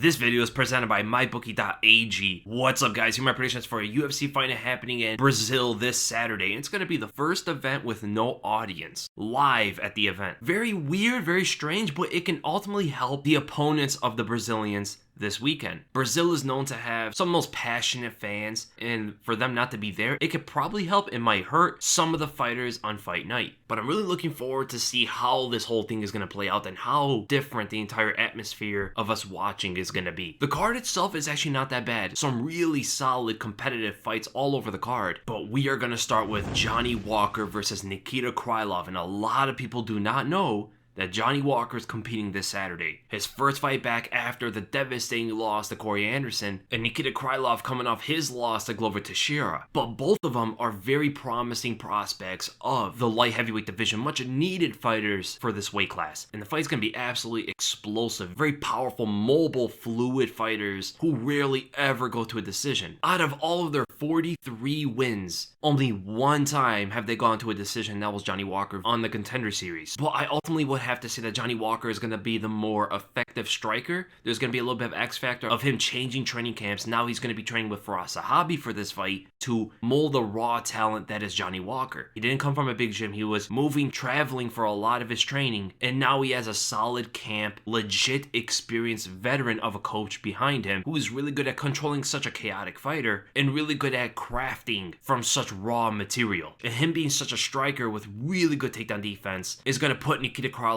This video is presented by MyBookie.ag. What's up, guys? Here are my predictions for a UFC fight happening in Brazil this Saturday. It's going to be the first event with no audience, live at the event. Very weird, very strange, but it can ultimately help the opponents of the Brazilians this weekend. Brazil is known to have some of the most passionate fans, and for them not to be there, it could probably help. It might hurt some of the fighters on fight night. But I'm really looking forward to see how this whole thing is going to play out and how different the entire atmosphere of us watching is going to be. The card itself is actually not that bad. Some really solid competitive fights all over the card. But we are going to start with Johnny Walker versus Nikita Krylov, and a lot of people do not know that Johnny Walker is competing this Saturday. His first fight back after the devastating loss to Corey Anderson, and Nikita Krylov coming off his loss to Glover Teixeira. But both of them are very promising prospects of the light heavyweight division, much needed fighters for this weight class. And the fight's gonna be absolutely explosive, very powerful, mobile, fluid fighters who rarely ever go to a decision. Out of all of their 43 wins, only one time have they gone to a decision. That was Johnny Walker on the Contender Series. But I ultimately would have to say that Johnny Walker is going to be the more effective striker. There's going to be a little bit of X factor of him changing training camps. Now he's going to be training with Faraz Sahabi for this fight to mold the raw talent that is Johnny Walker. He didn't come from a big gym. He was moving, traveling for a lot of his training, and now he has a solid camp, legit experienced veteran of a coach behind him who is really good at controlling such a chaotic fighter and really good at crafting from such raw material. And him being such a striker with really good takedown defense is going to put Nikita Krylov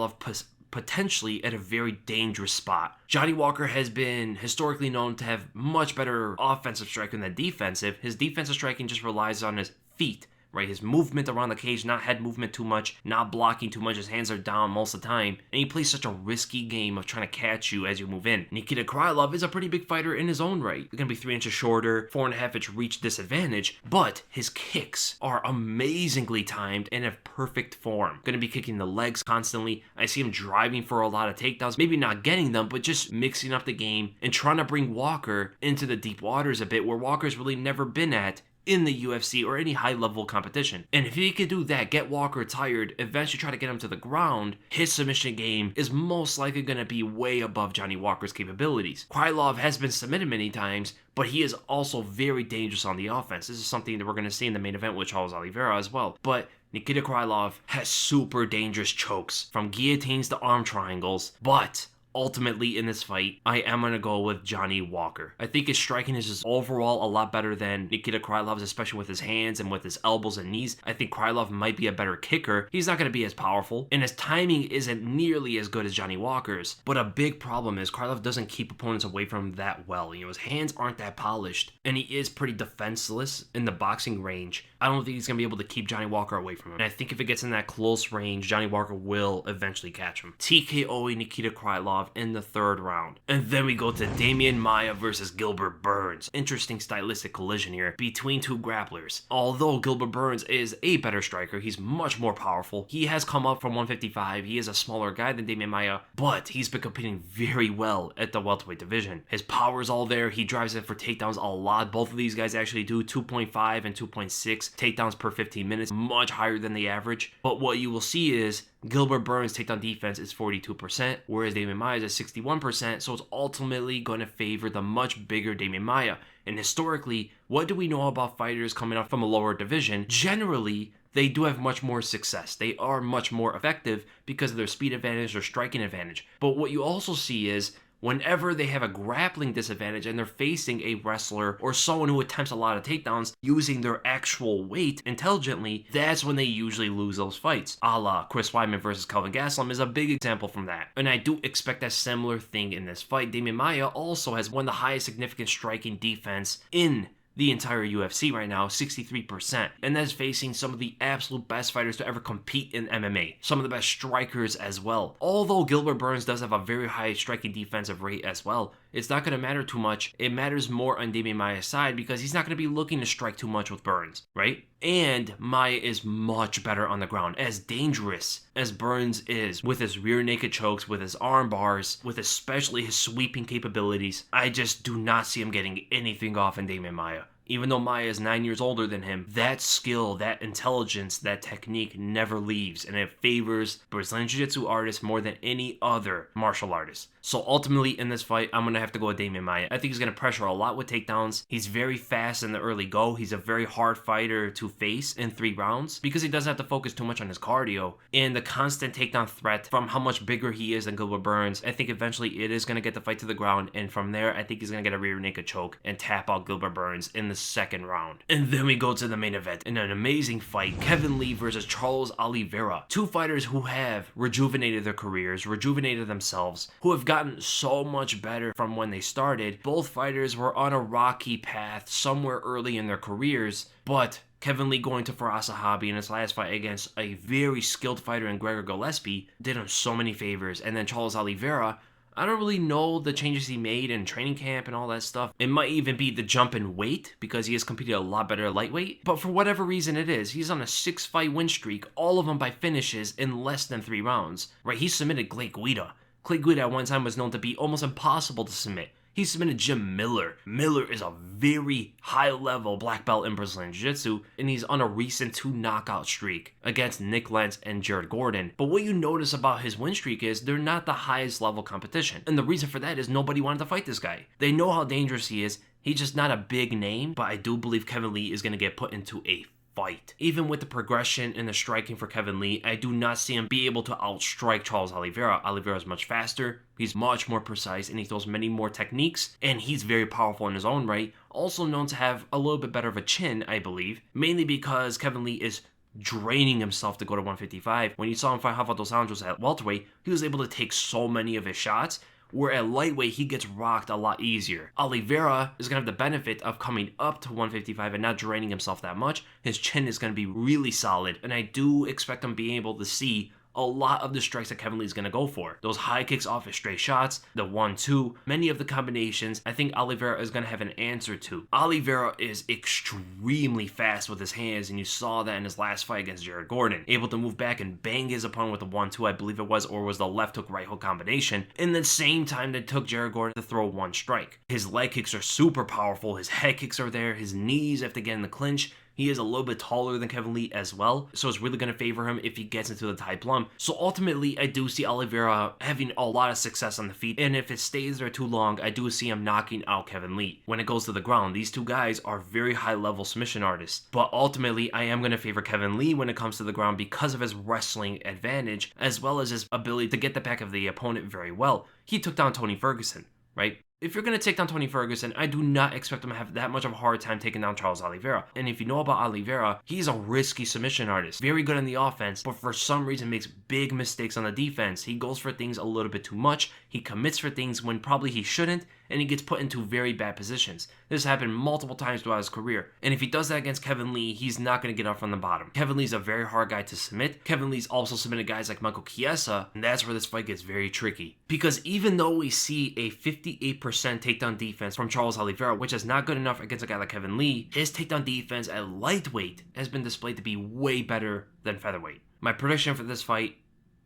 potentially at a very dangerous spot. Johnny Walker has been historically known to have much better offensive striking than defensive. His defensive striking just relies on his feet, right? His movement around the cage, not head movement too much, not blocking too much. His hands are down most of the time. And he plays such a risky game of trying to catch you as you move in. Nikita Krylov is a pretty big fighter in his own right. He's going to be 3 inches shorter, 4.5 inch reach disadvantage, but his kicks are amazingly timed and have perfect form. Going to be kicking the legs constantly. I see him driving for a lot of takedowns, maybe not getting them, but just mixing up the game and trying to bring Walker into the deep waters a bit where Walker's really never been at in the UFC or any high-level competition. And if he could do that, get Walker tired, eventually try to get him to the ground, his submission game is most likely going to be way above Johnny Walker's capabilities. Krylov has been submitted many times, but he is also very dangerous on the offense. This is something that we're going to see in the main event with Charles Oliveira as well. But Nikita Krylov has super dangerous chokes, from guillotines to arm triangles, but ultimately, in this fight, I am going to go with Johnny Walker. I think his striking is just overall a lot better than Nikita Krylov's, especially with his hands and with his elbows and knees. I think Krylov might be a better kicker. He's not going to be as powerful, and his timing isn't nearly as good as Johnny Walker's. But a big problem is Krylov doesn't keep opponents away from him that well. You know, his hands aren't that polished, and he is pretty defenseless in the boxing range. I don't think he's going to be able to keep Johnny Walker away from him. And I think if it gets in that close range, Johnny Walker will eventually catch him. TKOing Nikita Krylov in the 3rd round. And then we go to Damian Maia versus Gilbert Burns. Interesting stylistic collision here between two grapplers. Although Gilbert Burns is a better striker, he's much more powerful. He has come up from 155. He is a smaller guy than Damian Maia, but he's been competing very well at the welterweight division. His power is all there. He drives in for takedowns a lot. Both of these guys actually do 2.5 and 2.6 takedowns per 15 minutes, much higher than the average. But what you will see is Gilbert Burns' takedown defense is 42%, whereas Damian Maia is at 61%, so it's ultimately going to favor the much bigger Damian Maia. And historically, what do we know about fighters coming up from a lower division? Generally, they do have much more success. They are much more effective because of their speed advantage, their striking advantage. But what you also see is whenever they have a grappling disadvantage and they're facing a wrestler or someone who attempts a lot of takedowns using their actual weight intelligently, that's when they usually lose those fights. A la Chris Weidman versus Kelvin Gastelum is a big example from that. And I do expect a similar thing in this fight. Damian Maia also has one of the highest significant striking defense in the entire UFC right now, 63%. And that's facing some of the absolute best fighters to ever compete in MMA. Some of the best strikers as well. Although Gilbert Burns does have a very high striking defensive rate as well, it's not going to matter too much. It matters more on Damian Maia's side because he's not going to be looking to strike too much with Burns, right? And Maia is much better on the ground. As dangerous as Burns is with his rear naked chokes, with his arm bars, with especially his sweeping capabilities, I just do not see him getting anything off in Damian Maia. Even though Maia is 9 years older than him, that skill, that intelligence, that technique never leaves, and it favors Brazilian Jiu-Jitsu artists more than any other martial artist. So ultimately in this fight, I'm going to have to go with Damian Maia. I think he's going to pressure a lot with takedowns. He's very fast in the early go. He's a very hard fighter to face in 3 rounds because he doesn't have to focus too much on his cardio and the constant takedown threat from how much bigger he is than Gilbert Burns. I think eventually it is going to get the fight to the ground, and from there I think he's going to get a rear naked choke and tap out Gilbert Burns in the 2nd round. And then we go to the main event in an amazing fight, Kevin Lee versus Charles Oliveira. 2 fighters who have rejuvenated their careers, rejuvenated themselves, who have gotten so much better from when they started. Both fighters were on a rocky path somewhere early in their careers, but Kevin Lee going to Firas Zahabi in his last fight against a very skilled fighter in Gregor Gillespie did him so many favors. And then Charles Oliveira, I don't really know the changes he made in training camp and all that stuff. It might even be the jump in weight because he has competed a lot better at lightweight. But for whatever reason it is, he's on a 6-fight win streak, all of them by finishes in less than 3 rounds. Right, he submitted Clay Guida. Clay Guida at one time was known to be almost impossible to submit. He submitted Jim Miller. Miller is a very high-level black belt in Brazilian Jiu-Jitsu, and he's on a recent 2 knockout streak against Nick Lentz and Jared Gordon. But what you notice about his win streak is they're not the highest level competition. And the reason for that is nobody wanted to fight this guy. They know how dangerous he is. He's just not a big name, but I do believe Kevin Lee is going to get put into a fight. Even with the progression in the striking for Kevin Lee, I do not see him be able to outstrike Charles Oliveira. Oliveira is much faster, he's much more precise, and he throws many more techniques, and he's very powerful in his own right. Also known to have a little bit better of a chin, I believe, mainly because Kevin Lee is draining himself to go to 155. When you saw him fight Rafa dos Anjos at welterweight, he was able to take so many of his shots, where at lightweight, he gets rocked a lot easier. Oliveira is going to have the benefit of coming up to 155 and not draining himself that much. His chin is going to be really solid, and I do expect him being able to see a lot of the strikes that Kevin Lee is going to go for. Those high kicks off his straight shots, the 1-2, many of the combinations, I think Oliveira is going to have an answer to. Oliveira is extremely fast with his hands, and you saw that in his last fight against Jared Gordon. Able to move back and bang his opponent with a 1-2, I believe it was, or was the left hook, right hook combination, in the same time that took Jared Gordon to throw 1 strike. His leg kicks are super powerful, his head kicks are there, his knees have to get in the clinch. He is a little bit taller than Kevin Lee as well, so it's really going to favor him if he gets into the Thai plum. So ultimately, I do see Oliveira having a lot of success on the feet, and if it stays there too long, I do see him knocking out Kevin Lee. When it goes to the ground, these 2 guys are very high-level submission artists, but ultimately, I am going to favor Kevin Lee when it comes to the ground because of his wrestling advantage, as well as his ability to get the back of the opponent very well. He took down Tony Ferguson, right? If you're going to take down Tony Ferguson, I do not expect him to have that much of a hard time taking down Charles Oliveira. And if you know about Oliveira, he's a risky submission artist. Very good on the offense, but for some reason makes big mistakes on the defense. He goes for things a little bit too much. He commits for things when probably he shouldn't, and he gets put into very bad positions. This happened multiple times throughout his career. And if he does that against Kevin Lee, he's not going to get up from the bottom. Kevin Lee's a very hard guy to submit. Kevin Lee's also submitted guys like Michael Chiesa, and that's where this fight gets very tricky. Because even though we see a 58% takedown defense from Charles Oliveira, which is not good enough against a guy like Kevin Lee, his takedown defense at lightweight has been displayed to be way better than featherweight. My prediction for this fight,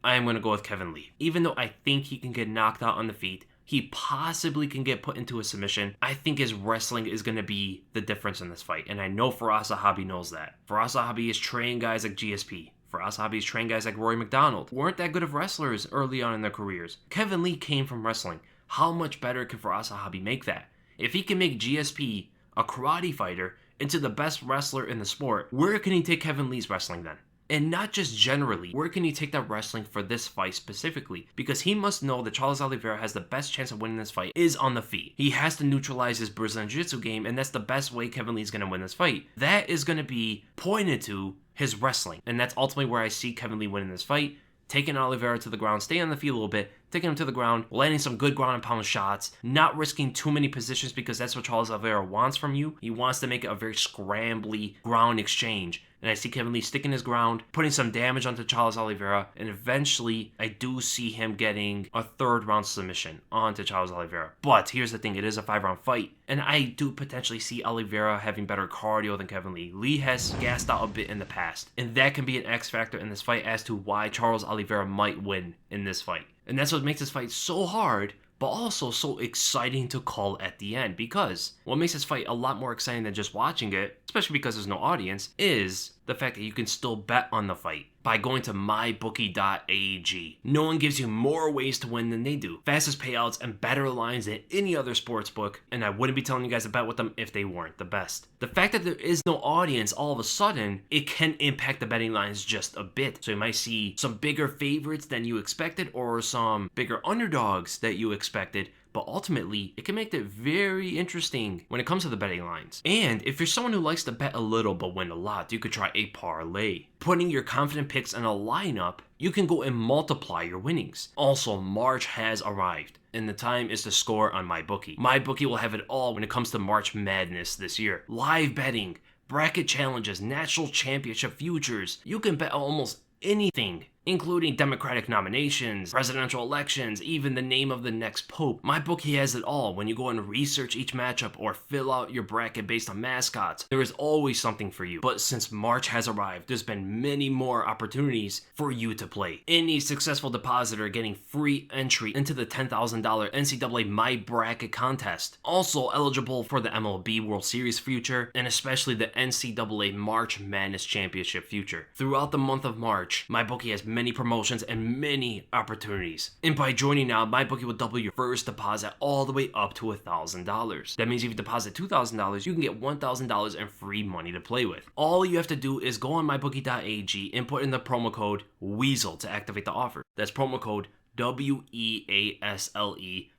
I am going to go with Kevin Lee. Even though I think he can get knocked out on the feet, he possibly can get put into a submission, I think his wrestling is going to be the difference in this fight. And I know Firas Zahabi knows that. Firas Zahabi has trained guys like GSP. Firas Zahabi has trained guys like Rory McDonald. Weren't that good of wrestlers early on in their careers. Kevin Lee came from wrestling. How much better can Firas Zahabi make that? If he can make GSP, a karate fighter, into the best wrestler in the sport, where can he take Kevin Lee's wrestling then? And not just generally, where can he take that wrestling for this fight specifically? Because he must know that Charles Oliveira has the best chance of winning this fight is on the feet. He has to neutralize his Brazilian Jiu-Jitsu game, and that's the best way Kevin Lee's going to win this fight. That is going to be pointed to his wrestling, and that's ultimately where I see Kevin Lee winning this fight. Taking Oliveira to the ground, staying on the feet a little bit, taking him to the ground, landing some good ground and pound shots, not risking too many positions because that's what Charles Oliveira wants from you. He wants to make it a very scrambly ground exchange. And I see Kevin Lee sticking his ground, putting some damage onto Charles Oliveira, and eventually I do see him getting a 3rd round submission onto Charles Oliveira. But here's the thing, it is a 5-round fight, and I do potentially see Oliveira having better cardio than Kevin Lee. Lee has gassed out a bit in the past, and that can be an X factor in this fight as to why Charles Oliveira might win in this fight. And that's what makes this fight so hard, but also so exciting to call at the end, because what makes this fight a lot more exciting than just watching it, especially because there's no audience, is the fact that you can still bet on the fight. by going to mybookie.ag. No one gives you more ways to win than they do. Fastest payouts and better lines than any other sports book, and I wouldn't be telling you guys to bet with them if they weren't the best. The fact that there is no audience, all of a sudden, it can impact the betting lines just a bit. So you might see some bigger favorites than you expected or some bigger underdogs that you expected. But ultimately, it can make it very interesting when it comes to the betting lines. And if you're someone who likes to bet a little but win a lot, you could try a parlay. Putting your confident picks in a lineup, you can go and multiply your winnings. Also, March has arrived, and the time is to score on MyBookie. MyBookie will have it all when it comes to March Madness this year. Live betting, bracket challenges, national championship futures. You can bet almost anything, including Democratic nominations, presidential elections, even the name of the next pope. MyBookie has it all. When you go and research each matchup or fill out your bracket based on mascots, there is always something for you. But since March has arrived, there's been many more opportunities for you to play. Any successful depositor getting free entry into the $10,000 NCAA My Bracket contest. Also eligible for the MLB World Series future, and especially the NCAA March Madness Championship future. Throughout the month of March, MyBookie has many promotions and many opportunities. And by joining now, MyBookie will double your first deposit all the way up to $1,000. That means if you deposit $2,000, you can get $1,000 in free money to play with. All you have to do is go on mybookie.ag and put in the promo code WEASEL to activate the offer. That's promo code WEASLE.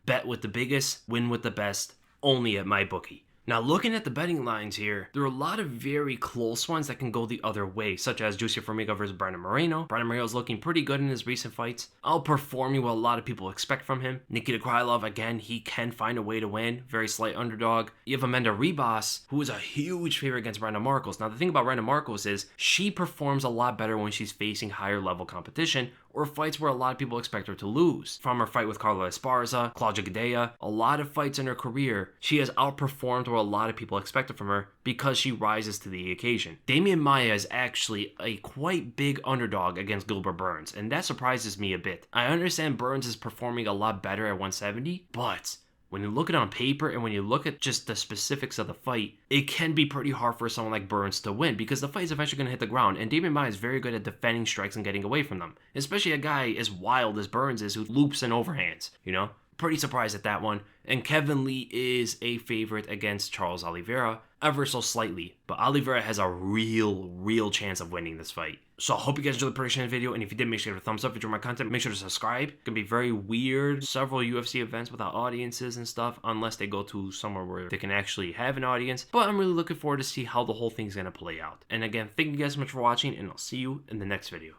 Bet with the biggest, win with the best, only at MyBookie. Now, looking at the betting lines here, there are a lot of very close ones that can go the other way, such as Juicy Formiga versus Brandon Moreno. Brandon Moreno is looking pretty good in his recent fights, outperforming what a lot of people expect from him. Nikita Krylov, again, he can find a way to win, very slight underdog. You have Amanda Ribas, who is a huge favorite against Brandon Marcos. Now, the thing about Brandon Marcos is she performs a lot better when she's facing higher level competition, or fights where a lot of people expect her to lose. From her fight with Carla Esparza, Claudia Gadelha, a lot of fights in her career, she has outperformed what a lot of people expected from her because she rises to the occasion. Damian Maia is actually a quite big underdog against Gilbert Burns, and that surprises me a bit. I understand Burns is performing a lot better at 170, but when you look at it on paper and when you look at just the specifics of the fight, it can be pretty hard for someone like Burns to win because the fight is eventually going to hit the ground, and Damian Maia is very good at defending strikes and getting away from them, especially a guy as wild as Burns is who loops and overhands, you know? Pretty surprised at that one. And Kevin Lee is a favorite against Charles Oliveira, ever so slightly, but Oliveira has a real chance of winning this fight. So I hope you guys enjoyed the prediction video, and if you did, make sure to give it a thumbs up. If you enjoyed my content, make sure to subscribe. It's gonna be very weird, several UFC events without audiences and stuff, unless they go to somewhere where they can actually have an audience, but I'm really looking forward to see how the whole thing's gonna play out. And again, thank you guys so much for watching, and I'll see you in the next video.